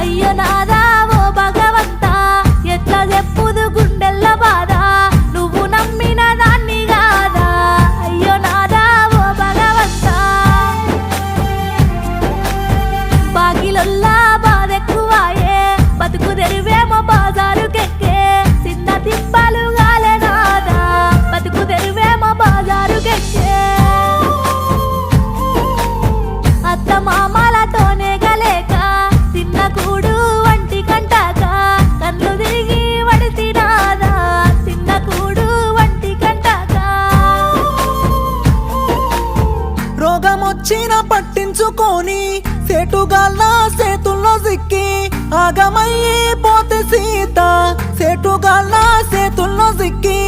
అయ్యో నాదా ఓ భగవంతా ఎట్లా చెప్పుదు గుండెల్ల బాధ నువ్వు నమ్మిన దాన్ని కాదా అయ్యో నాదా ఓ భగవంతా బాగిలొల్లా బాధెక్కువాయే బతుకు తెరువేమో బాజారుకెక్కే చిన్న తిప్పలు గాలే నాదా బతుకు తెరువేమో బాజారుకెక్కే అత్త మామలతోనే గలేక తిన్న కూడు వంటి కంటాక కళ్ళు తిరిగి వడిసి నాదా తిన్న కూడు వంటి కంటాక రోగమొచ్చిన పట్టించుకొని సేటుగాళ్ళ సేతుల్లో సిక్కి ఆగమయ్యి పోతే సీత సేటుగాళ్ళ సేతుల్లో సిక్కి